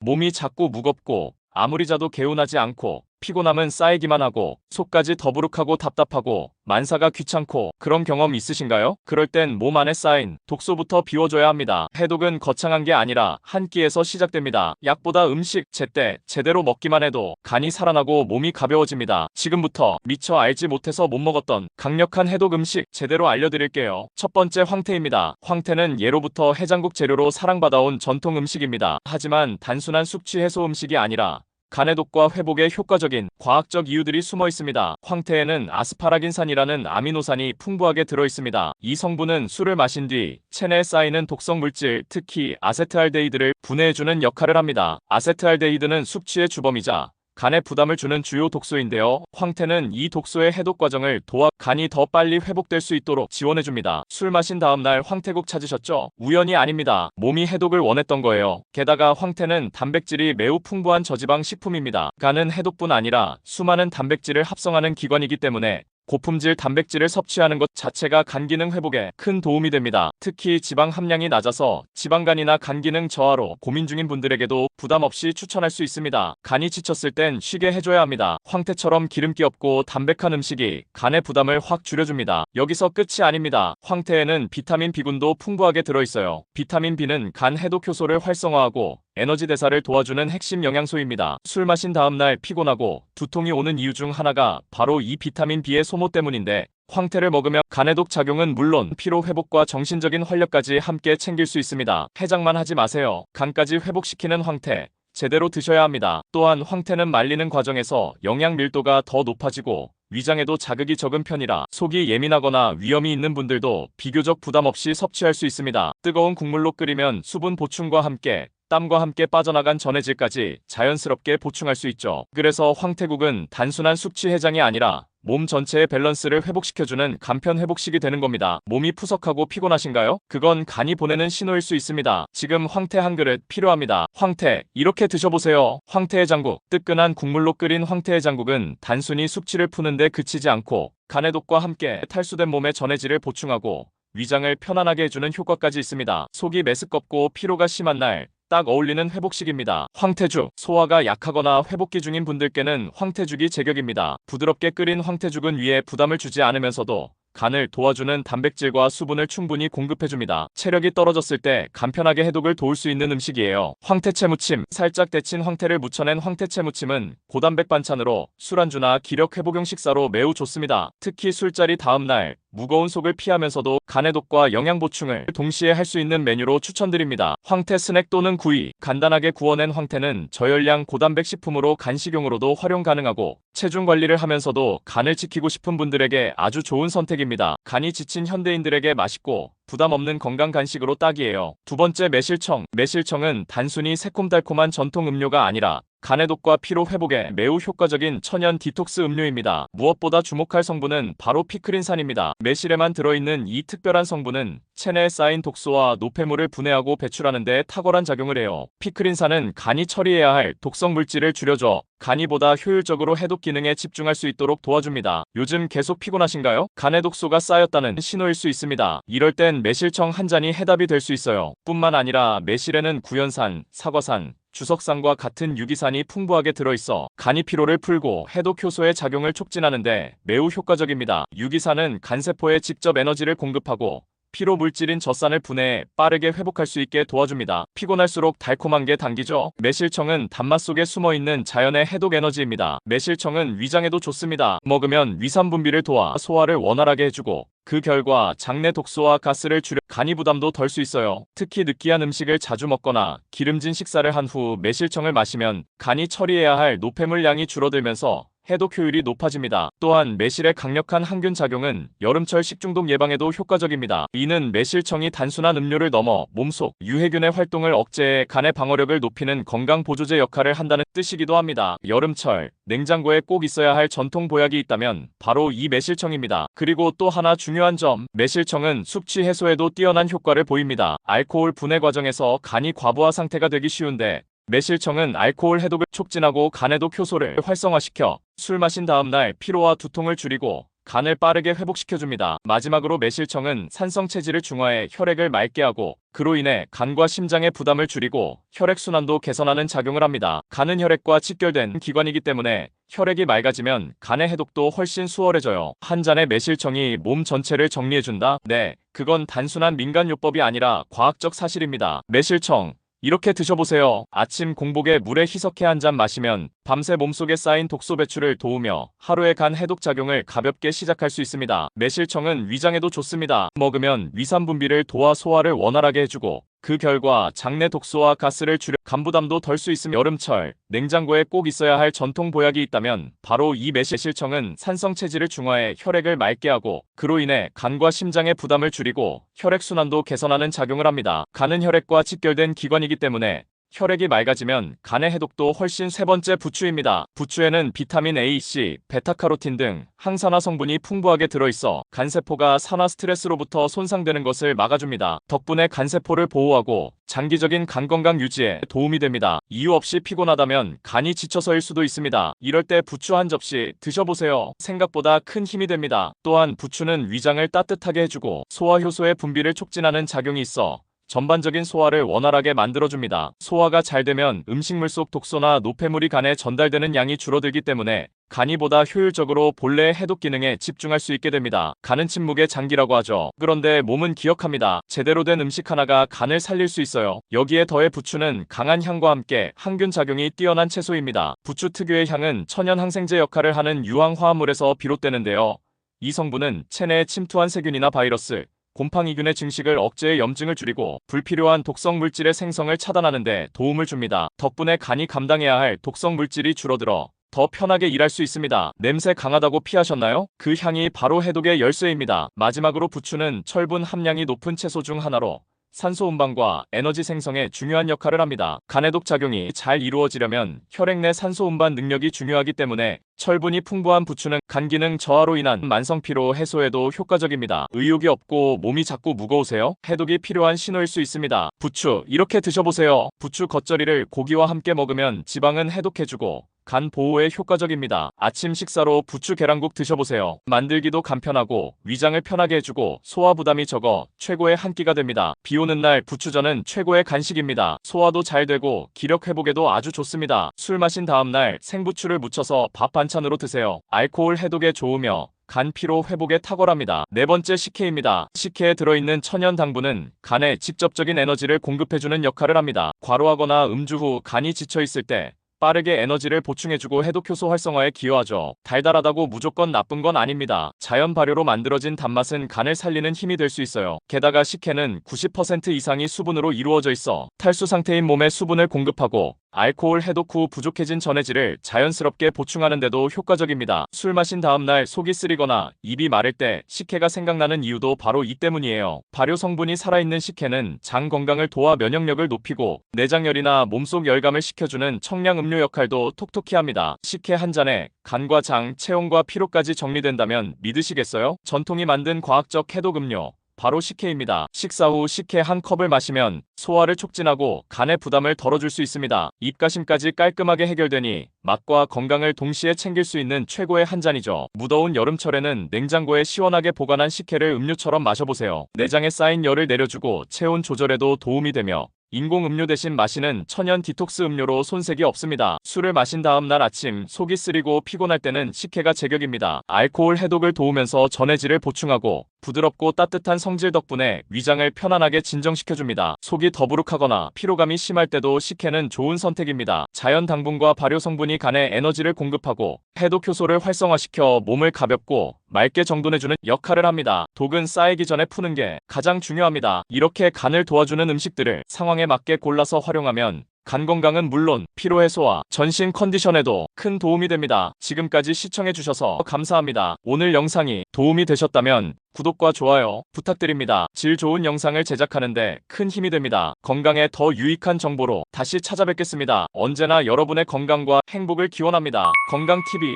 몸이 자꾸 무겁고 아무리 자도 개운하지 않고 피곤함은 쌓이기만 하고 속까지 더부룩하고 답답하고 만사가 귀찮고 그런 경험 있으신가요? 그럴 땐 몸 안에 쌓인 독소부터 비워줘야 합니다. 해독은 거창한 게 아니라 한 끼에서 시작됩니다. 약보다 음식 제때 제대로 먹기만 해도 간이 살아나고 몸이 가벼워집니다. 지금부터 미처 알지 못해서 못 먹었던 강력한 해독 음식 제대로 알려드릴게요. 첫 번째 황태입니다. 황태는 예로부터 해장국 재료로 사랑받아온 전통 음식입니다. 하지만 단순한 숙취 해소 음식이 아니라 간해독과 회복에 효과적인 과학적 이유들이 숨어 있습니다. 황태에는 아스파라긴산이라는 아미노산이 풍부하게 들어 있습니다. 이 성분은 술을 마신 뒤 체내에 쌓이는 독성 물질, 특히 아세트알데히드를 분해해주는 역할을 합니다. 아세트알데히드는 숙취의 주범이자 간에 부담을 주는 주요 독소인데요. 황태는 이 독소의 해독 과정을 도와 간이 더 빨리 회복될 수 있도록 지원해줍니다. 술 마신 다음날 황태국 찾으셨죠? 우연이 아닙니다. 몸이 해독을 원했던 거예요. 게다가 황태는 단백질이 매우 풍부한 저지방 식품입니다. 간은 해독뿐 아니라 수많은 단백질을 합성하는 기관이기 때문에 고품질 단백질을 섭취하는 것 자체가 간 기능 회복에 큰 도움이 됩니다. 특히 지방 함량이 낮아서 지방간이나 간 기능 저하로 고민 중인 분들에게도 부담 없이 추천할 수 있습니다. 간이 지쳤을 땐 쉬게 해줘야 합니다. 황태처럼 기름기 없고 담백한 음식이 간의 부담을 확 줄여줍니다. 여기서 끝이 아닙니다. 황태에는 비타민 B군도 풍부하게 들어있어요. 비타민 B는 간 해독 효소를 활성화하고 에너지 대사를 도와주는 핵심 영양소입니다. 술 마신 다음날 피곤하고 두통이 오는 이유 중 하나가 바로 이 비타민 B의 소모 때문인데 황태를 먹으면 간해독 작용은 물론 피로 회복과 정신적인 활력까지 함께 챙길 수 있습니다. 해장만 하지 마세요. 간까지 회복시키는 황태 제대로 드셔야 합니다. 또한 황태는 말리는 과정에서 영양 밀도가 더 높아지고 위장에도 자극이 적은 편이라 속이 예민하거나 위염이 있는 분들도 비교적 부담 없이 섭취할 수 있습니다. 뜨거운 국물로 끓이면 수분 보충과 함께 땀과 함께 빠져나간 전해질까지 자연스럽게 보충할 수 있죠. 그래서 황태국은 단순한 숙취 해장이 아니라 몸 전체의 밸런스를 회복시켜주는 간편 회복식이 되는 겁니다. 몸이 푸석하고 피곤하신가요? 그건 간이 보내는 신호일 수 있습니다. 지금 황태 한 그릇 필요합니다. 황태 이렇게 드셔보세요. 황태해장국. 뜨끈한 국물로 끓인 황태해장국은 단순히 숙취를 푸는데 그치지 않고 간해독과 함께 탈수된 몸의 전해질을 보충하고 위장을 편안하게 해주는 효과까지 있습니다. 속이 메스껍고 피로가 심한 날 딱 어울리는 회복식입니다. 황태죽. 소화가 약하거나 회복기 중인 분들께는 황태죽이 제격입니다. 부드럽게 끓인 황태죽은 위에 부담을 주지 않으면서도 간을 도와주는 단백질과 수분을 충분히 공급해줍니다. 체력이 떨어졌을 때 간편하게 해독을 도울 수 있는 음식이에요. 황태채 무침. 살짝 데친 황태를 무쳐낸 황태채 무침은 고단백 반찬으로 술안주나 기력 회복용 식사로 매우 좋습니다. 특히 술자리 다음날 무거운 속을 피하면서도 간해독과 영양 보충을 동시에 할 수 있는 메뉴로 추천드립니다. 황태 스낵 또는 구이. 간단하게 구워낸 황태는 저열량 고단백 식품으로 간식용으로도 활용 가능하고 체중 관리를 하면서도 간을 지키고 싶은 분들에게 아주 좋은 선택입니다. 간이 지친 현대인들에게 맛있고 부담 없는 건강 간식으로 딱이에요. 두 번째 매실청. 매실청은 단순히 새콤달콤한 전통 음료가 아니라 간해독과 피로 회복에 매우 효과적인 천연 디톡스 음료입니다. 무엇보다 주목할 성분은 바로 피크린산입니다. 매실에만 들어있는 이 특별한 성분은 체내에 쌓인 독소와 노폐물을 분해하고 배출하는 데 탁월한 작용을 해요. 피크린산은 간이 처리해야 할 독성 물질을 줄여줘 간이 보다 효율적으로 해독 기능에 집중할 수 있도록 도와줍니다. 요즘 계속 피곤하신가요? 간에 독소가 쌓였다는 신호일 수 있습니다. 이럴 땐 매실청 한 잔이 해답이 될 수 있어요. 뿐만 아니라 매실에는 구연산, 사과산, 주석산과 같은 유기산이 풍부하게 들어있어 간이 피로를 풀고 해독 효소의 작용을 촉진하는데 매우 효과적입니다. 유기산은 간세포에 직접 에너지를 공급하고 피로 물질인 젖산을 분해해 빠르게 회복할 수 있게 도와줍니다. 피곤할수록 달콤한 게 당기죠. 매실청은 단맛 속에 숨어있는 자연의 해독 에너지입니다. 매실청은 위장에도 좋습니다. 먹으면 위산 분비를 도와 소화를 원활하게 해주고 그 결과 장내 독소와 가스를 줄여 간이 부담도 덜 수 있어요. 특히 느끼한 음식을 자주 먹거나 기름진 식사를 한 후 매실청을 마시면 간이 처리해야 할 노폐물 양이 줄어들면서 해독 효율이 높아집니다. 또한 매실의 강력한 항균 작용은 여름철 식중독 예방에도 효과적입니다. 이는 매실청이 단순한 음료를 넘어 몸속 유해균의 활동을 억제해 간의 방어력을 높이는 건강 보조제 역할을 한다는 뜻이기도 합니다. 여름철 냉장고에 꼭 있어야 할 전통 보약이 있다면 바로 이 매실청입니다. 그리고 또 하나 중요한 점, 매실청은 숙취 해소에도 뛰어난 효과를 보입니다. 알코올 분해 과정에서 간이 과부하 상태가 되기 쉬운데 매실청은 알코올 해독을 촉진하고 간해독 효소를 활성화시켜 술 마신 다음날 피로와 두통을 줄이고 간을 빠르게 회복시켜줍니다. 마지막으로 매실청은 산성 체질을 중화해 혈액을 맑게 하고 그로 인해 간과 심장의 부담을 줄이고 혈액순환도 개선하는 작용을 합니다. 간은 혈액과 직결된 기관이기 때문에 혈액이 맑아지면 간의 해독도 훨씬 수월해져요. 한 잔의 매실청이 몸 전체를 정리해준다? 네, 그건 단순한 민간요법이 아니라 과학적 사실입니다. 매실청 이렇게 드셔보세요. 아침 공복에 물에 희석해 한 잔 마시면 밤새 몸속에 쌓인 독소 배출을 도우며 하루의 간 해독 작용을 가볍게 시작할 수 있습니다. 매실청은 위장에도 좋습니다. 먹으면 위산 분비를 도와 소화를 원활하게 해주고 그 결과 장내 독소와 가스를 줄여 간부담도 덜 수 있으며 여름철 냉장고에 꼭 있어야 할 전통 보약이 있다면 바로 이 매실청은 산성 체질을 중화해 혈액을 맑게 하고 그로 인해 간과 심장의 부담을 줄이고 혈액순환도 개선하는 작용을 합니다. 간은 혈액과 직결된 기관이기 때문에 혈액이 맑아지면 간의 해독도 훨씬. 세 번째, 부추입니다. 부추에는 비타민 A, C, 베타카로틴 등 항산화 성분이 풍부하게 들어있어 간세포가 산화 스트레스로부터 손상되는 것을 막아줍니다. 덕분에 간세포를 보호하고 장기적인 간 건강 유지에 도움이 됩니다. 이유 없이 피곤하다면 간이 지쳐서일 수도 있습니다. 이럴 때 부추 한 접시 드셔보세요. 생각보다 큰 힘이 됩니다. 또한 부추는 위장을 따뜻하게 해주고 소화효소의 분비를 촉진하는 작용이 있어 전반적인 소화를 원활하게 만들어줍니다. 소화가 잘 되면 음식물 속 독소나 노폐물이 간에 전달되는 양이 줄어들기 때문에 간이 보다 효율적으로 본래의 해독 기능에 집중할 수 있게 됩니다. 간은 침묵의 장기라고 하죠. 그런데 몸은 기억합니다. 제대로 된 음식 하나가 간을 살릴 수 있어요. 여기에 더해 부추는 강한 향과 함께 항균 작용이 뛰어난 채소입니다. 부추 특유의 향은 천연 항생제 역할을 하는 유황 화합물에서 비롯되는데요. 이 성분은 체내에 침투한 세균이나 바이러스, 곰팡이균의 증식을 억제해 염증을 줄이고 불필요한 독성 물질의 생성을 차단하는 데 도움을 줍니다. 덕분에 간이 감당해야 할 독성 물질이 줄어들어 더 편하게 일할 수 있습니다. 냄새 강하다고 피하셨나요? 그 향이 바로 해독의 열쇠입니다. 마지막으로 부추는 철분 함량이 높은 채소 중 하나로 산소 운반과 에너지 생성에 중요한 역할을 합니다. 간해독 작용이 잘 이루어지려면 혈액 내 산소 운반 능력이 중요하기 때문에 철분이 풍부한 부추는 간 기능 저하로 인한 만성 피로 해소에도 효과적입니다. 의욕이 없고 몸이 자꾸 무거우세요? 해독이 필요한 신호일 수 있습니다. 부추 이렇게 드셔보세요. 부추 겉절이를 고기와 함께 먹으면 지방은 해독해주고 간 보호에 효과적입니다. 아침 식사로 부추 계란국 드셔보세요. 만들기도 간편하고 위장을 편하게 해주고 소화 부담이 적어 최고의 한 끼가 됩니다. 비 오는 날 부추전은 최고의 간식입니다. 소화도 잘 되고 기력 회복에도 아주 좋습니다. 술 마신 다음 날 생부추를 무쳐서 밥 반찬으로 드세요. 알코올 해독에 좋으며 간 피로 회복에 탁월합니다. 네 번째, 식혜입니다. 식혜에 들어있는 천연 당분은 간에 직접적인 에너지를 공급해주는 역할을 합니다. 과로하거나 음주 후 간이 지쳐있을 때 빠르게 에너지를 보충해주고 해독효소 활성화에 기여하죠. 달달하다고 무조건 나쁜 건 아닙니다. 자연 발효로 만들어진 단맛은 간을 살리는 힘이 될 수 있어요. 게다가 식혜는 90% 이상이 수분으로 이루어져 있어 탈수 상태인 몸에 수분을 공급하고 알코올 해독 후 부족해진 전해질을 자연스럽게 보충하는 데도 효과적입니다. 술 마신 다음날 속이 쓰리거나 입이 마를 때 식혜가 생각나는 이유도 바로 이 때문이에요. 발효 성분이 살아있는 식혜는 장 건강을 도와 면역력을 높이고 내장열이나 몸속 열감을 식혀주는 청량 음료 역할도 톡톡히 합니다. 식혜 한 잔에 간과 장, 체온과 피로까지 정리된다면 믿으시겠어요? 전통이 만든 과학적 해독 음료 바로 식혜입니다. 식사 후 식혜 한 컵을 마시면 소화를 촉진하고 간의 부담을 덜어줄 수 있습니다. 입가심까지 깔끔하게 해결되니 맛과 건강을 동시에 챙길 수 있는 최고의 한 잔이죠. 무더운 여름철에는 냉장고에 시원하게 보관한 식혜를 음료처럼 마셔보세요. 내장에 쌓인 열을 내려주고 체온 조절에도 도움이 되며 인공 음료 대신 마시는 천연 디톡스 음료로 손색이 없습니다. 술을 마신 다음 날 아침 속이 쓰리고 피곤할 때는 식혜가 제격입니다. 알코올 해독을 도우면서 전해질을 보충하고 부드럽고 따뜻한 성질 덕분에 위장을 편안하게 진정시켜줍니다. 속이 더부룩하거나 피로감이 심할 때도 식혜는 좋은 선택입니다. 자연 당분과 발효 성분이 간에 에너지를 공급하고 해독 효소를 활성화시켜 몸을 가볍고 맑게 정돈해주는 역할을 합니다. 독은 쌓이기 전에 푸는 게 가장 중요합니다. 이렇게 간을 도와주는 음식들을 상황에 맞게 골라서 활용하면 간 건강은 물론 피로 해소와 전신 컨디션에도 큰 도움이 됩니다. 지금까지 시청해주셔서 감사합니다. 오늘 영상이 도움이 되셨다면 구독과 좋아요 부탁드립니다. 질 좋은 영상을 제작하는데 큰 힘이 됩니다. 건강에 더 유익한 정보로 다시 찾아뵙겠습니다. 언제나 여러분의 건강과 행복을 기원합니다. 건강TV